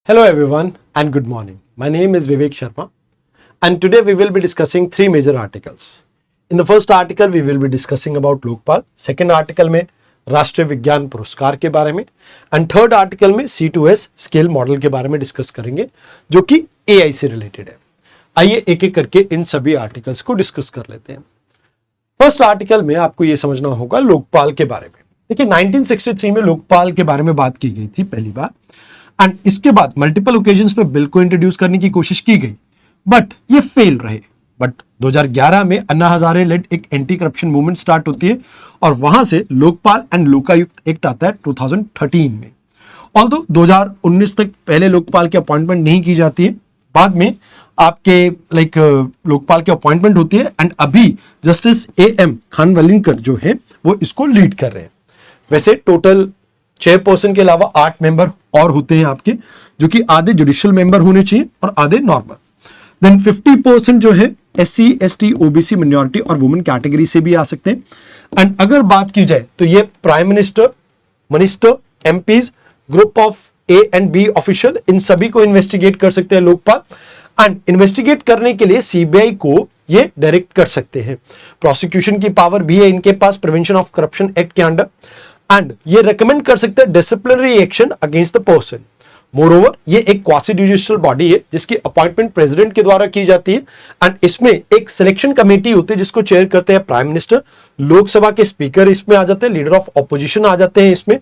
Hello everyone and good morning. My name is Vivek Sharma and today we will be discussing three major articles. In the first article we will be discussing about Lokpal, second article में राष्ट्रीय विज्ञान पुरस्कार के बारे में and third article में C2S scale model के बारे में डिस्कस करेंगे जो कि AI से रिलेटेड है। आइए एक एक करके इन सभी आर्टिकल्स को डिस्कस कर लेते हैं। फर्स्ट आर्टिकल में आपको यह समझना होगा लोकपाल के बारे में। देखिए 1963 में लोकपाल के बारे में बात की गई थी पहली बार एंड इसके बाद मल्टीपल ओकेजन्स पे बिल को इंट्रोड्यूस करने की कोशिश की गई बट ये फेल रहे। बट 2011 में अन्ना हजारे लेड एक एंटी करप्शन मूवमेंट स्टार्ट होती है और वहां से लोकपाल एंड लोकायुक्त एक्ट आता है 2013 में। ऑल्दो 2019 तक पहले लोकपाल की अपॉइंटमेंट नहीं की जाती है, बाद में आपके लोकपाल की अपॉइंटमेंट होती है एंड अभी जस्टिस AM खानवलिंकर जो है वो इसको लीड कर रहे हैं। वैसे टोटल चेयरपर्सन के अलावा 8 मेंबर और होते हैं आपके, जो कि आधे जुडिशियल मेंबर होने चाहिए और आधे नॉर्मल। देन 50% जो है SC ST OBC मिनॉरिटी और वुमेन कैटेगरी से भी आ सकते हैं। एंड अगर बात की जाए तो ये prime minister, MPs, group of A and B official, इन सभी को इन्वेस्टिगेट कर सकते हैं लोकपाल एंड इन्वेस्टिगेट करने के लिए CBI को ये डायरेक्ट कर सकते हैं। प्रोसिक्यूशन की पावर भी है इनके पास प्रिवेंशन ऑफ करप्शन एक्ट के अंडर एंड ये रेकमेंड कर सकते हैं disciplinary action against the person. Moreover ये एक क्वासी जुडिशियल बॉडी है जिसकी अपॉइंटमेंट प्रेसिडेंट के द्वारा की जाती है एंड इसमें एक सिलेक्शन कमेटी होती है जिसको चेयर करते हैं प्राइम मिनिस्टर, लोकसभा के स्पीकर इसमें आ जाते हैं, लीडर ऑफ ऑपोजिशन आ जाते हैं इसमें,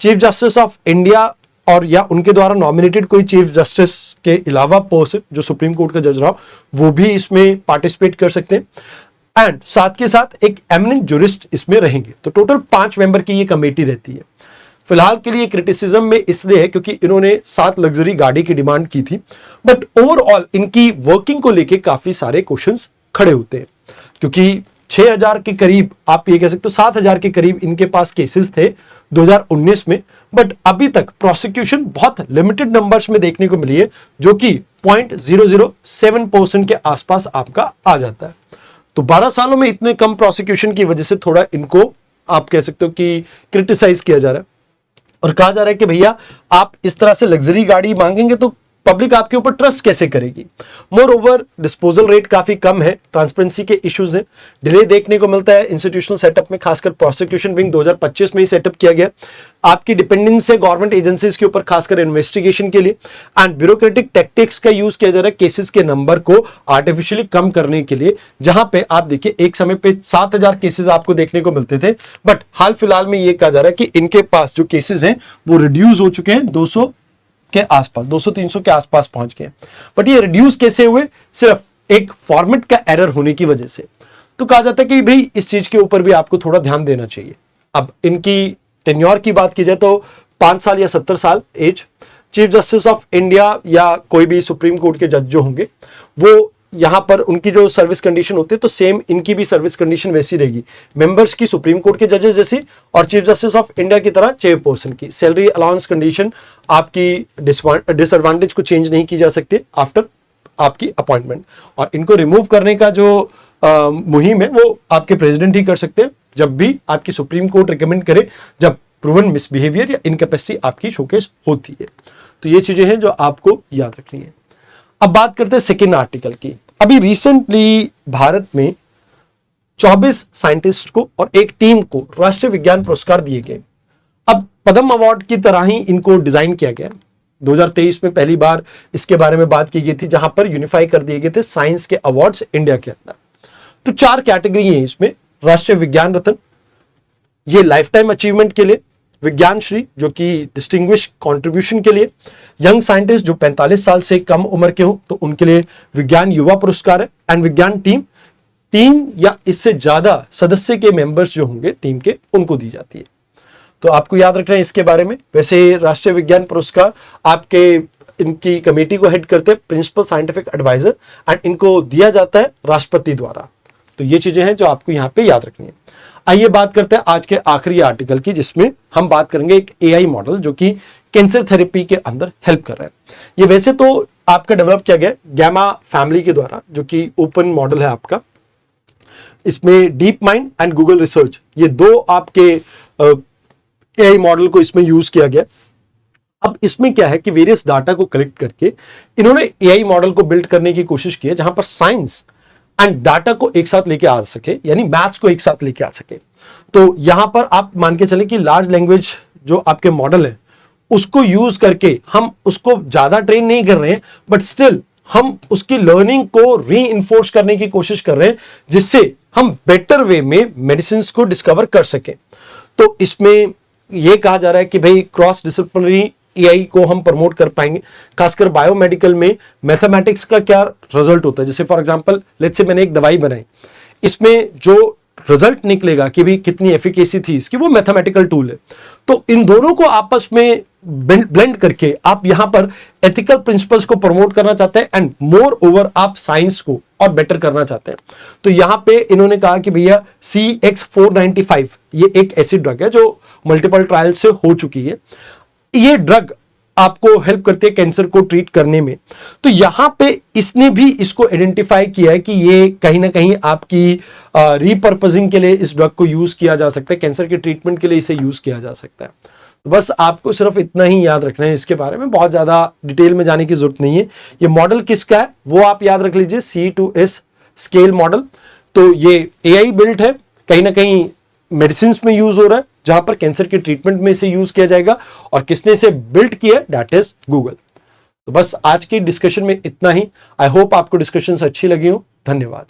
चीफ जस्टिस ऑफ इंडिया और या उनके द्वारा नॉमिनेटेड कोई चीफ जस्टिस के अलावा पर्सन जो सुप्रीम कोर्ट का जज रहा हो वो भी इसमें पार्टिसिपेट कर सकते हैं एंड साथ के साथ एक एमिनेंट जुरिस्ट इसमें रहेंगे। तो टोटल 5 मेंबर की ये कमेटी रहती है। फिलहाल के लिए क्रिटिसिज्म में इसलिए है क्योंकि इन्होंने 7 लग्जरी गाड़ी की डिमांड की थी बट ओवरऑल इनकी वर्किंग को लेके काफी सारे क्वेश्चंस खड़े होते हैं क्योंकि 6000 के करीब, आप ये कह सकते हो 7000 के करीब इनके पास केसेस थे 2019 में, बट अभी तक प्रोसिक्यूशन बहुत लिमिटेड नंबर्स में देखने को मिली है जो कि 0.007% के आसपास आपका आ जाता है। तो 12 सालों में इतने कम प्रोसिक्यूशन की वजह से थोड़ा इनको आप कह सकते हो कि क्रिटिसाइज किया जा रहा है और कहा जा रहा है कि भैया आप इस तरह से लग्जरी गाड़ी मांगेंगे तो पब्लिक आपके ऊपर ट्रस्ट कैसे करेगी। मोर ओवर डिस्पोजल रेट काफी कम है, ट्रांसपेरेंसी के इश्यूज हैं, डिले देखने को मिलता है इंस्टीट्यूशनल सेटअप में, खासकर प्रोसिक्यूशन विंग 2025 में ही सेटअप किया गया। आपकी डिपेंडेंस है गवर्नमेंट एजेंसीज के ऊपर खासकर इन्वेस्टिगेशन के लिए एंड ब्यूरोक्रेटिक टैक्टिक्स का यूज किया जा रहा है केसेस के नंबर को आर्टिफिशियली कम करने के लिए। जहां पे आप देखिए एक समय पे 7000 केसेस आपको देखने को मिलते थे बट हाल फिलहाल में ये कहा जा रहा है कि इनके पास जो केसेस हैं वो रिड्यूस हो चुके हैं, 200 के आसपास, 200-300 के आसपास पहुंच गए। बट ये रिड्यूस कैसे हुए? सिर्फ एक फॉर्मेट का एरर होने की वजह से। तो कहा जाता है कि भाई इस चीज के ऊपर भी आपको थोड़ा ध्यान देना चाहिए। अब इनकी टेन्योर की बात की जाए तो 5 साल या 70 साल age. Chief justice of India या कोई भी सुप्रीम कोर्ट के जज जो होंगे वो यहां पर उनकी जो सर्विस कंडीशन होती है तो सेम इनकी भी सर्विस कंडीशन वैसी रहेगी, मेंबर्स की सुप्रीम कोर्ट के जजेस जैसी और चीफ जस्टिस ऑफ इंडिया की तरह चेयरपर्सन की। सैलरी अलाउंस कंडीशन आपकी डिसएडवांटेज को चेंज नहीं की जा सकती आफ्टर आपकी अपॉइंटमेंट और इनको रिमूव करने का जो मुहिम है वो आपके प्रेसिडेंट ही कर सकते हैं जब भी आपकी सुप्रीम कोर्ट रिकमेंड करे, जब प्रूवन मिसबिहेवियर या इनकैपेसिटी आपकी शोकेस होती है। तो ये चीजें हैं जो आपको याद रखनी है। अब बात करते हैं सेकेंड आर्टिकल की। अभी रिसेंटली भारत में 24 साइंटिस्ट को और एक टीम को राष्ट्रीय विज्ञान पुरस्कार दिए गए। अब पद्म अवार्ड की तरह ही इनको डिजाइन किया गया। 2023 में पहली बार इसके बारे में बात की गई थी जहां पर यूनिफाई कर दिए गए थे साइंस के अवार्ड्स इंडिया के अंदर। तो 4 कैटेगरी है इसमें। राष्ट्रीय विज्ञान रत्न ये लाइफ टाइम अचीवमेंट के लिए, विज्ञान श्री जो कि डिस्टिंग्विश कंट्रीब्यूशन के लिए, यंग साइंटिस्ट जो 45 साल से कम उम्र के हो तो उनके लिए विज्ञान युवा पुरस्कार है एंड विज्ञान टीम 3 या इससे ज्यादा सदस्य के मेंबर्स जो होंगे टीम के उनको दी जाती है। तो आपको याद रखना है इसके बारे में। वैसे राष्ट्रीय विज्ञान पुरस्कार आपके इनकी कमेटी को हेड करते हैं प्रिंसिपल साइंटिफिक एडवाइजर एंड इनको दिया जाता है राष्ट्रपति द्वारा। तो ये चीजें हैं जो आपको यहाँ पे याद रखनी है। आइए बात करते हैं आज के आखिरी आर्टिकल की जिसमें हम बात करेंगे एक AI मॉडल जो कि कैंसर थेरेपी के अंदर हेल्प कर रहा है। ये वैसे तो आपका डेवलप किया गया गैमा फैमिली के द्वारा जो कि ओपन मॉडल है आपका। इसमें deep mind and Google research ये 2 आपके AI मॉडल को इसमें यूज किया गया अब इसमें क्या है कि वेरियस डाटा को कलेक्ट करके इन्होंने एआई मॉडल को बिल्ड करने की कोशिश की है जहां पर साइंस एंड डाटा को एक साथ लेके आ सके, यानी मैथ्स को एक साथ लेके आ सके। तो यहां पर आप मान के चले कि लार्ज लैंग्वेज जो आपके मॉडल है उसको यूज करके हम उसको ज्यादा ट्रेन नहीं कर रहे हैं, बट स्टिल हम उसकी लर्निंग को री करने की कोशिश कर रहे हैं जिससे हम बेटर वे में मेडिसिन को डिस्कवर कर सकें। तो इसमें यह कहा जा रहा है कि भाई क्रॉस डिसिप्लिनरी एआई को हम प्रमोट कर पाएंगे, खासकर बायोमेडिकल में मैथमेटिक्स का क्या रिजल्ट होता है। जैसे फॉर एग्जांपल लेट्स से मैंने एक दवाई बनाई, इसमें जो रिजल्ट निकलेगा कि भी कितनी एफिकेसी थी इसकी, वो मैथमेटिकल टूल है। तो इन दोनों को आपस में ब्लेंड करके आप यहां पर एथिकल प्रिंसिपल्स को प्रमोट करना चाहते हैं एंड मोर ओवर आप साइंस को और बेटर करना चाहते हैं। तो यहां पे इन्होंने कहा कि भैया CX495 ये एक ऐसी ड्रग है जो मल्टीपल ट्रायल से हो चुकी है। ये ड्रग आपको हेल्प करती है कैंसर को ट्रीट करने में। तो यहां पे इसने भी इसको आइडेंटिफाई किया है कि ये कहीं ना कहीं आपकी रीपर्पजिंग के लिए इस ड्रग को यूज किया जा सकता है, कैंसर के ट्रीटमेंट के लिए इसे यूज किया जा सकता है। तो बस आपको सिर्फ इतना ही याद रखना है, इसके बारे में बहुत ज्यादा डिटेल में जाने की जरूरत नहीं है। ये मॉडल किसका है वो आप याद रख लीजिए, C2S स्केल मॉडल। तो ये एआई बिल्ट है, कहीं ना कहीं मेडिसिन में यूज हो रहा है जहां पर कैंसर के ट्रीटमेंट में इसे यूज किया जाएगा, और किसने इसे बिल्ड किया, दैट इज गूगल। तो बस आज की डिस्कशन में इतना ही। आई होप आपको डिस्कशन अच्छी लगी हो। धन्यवाद।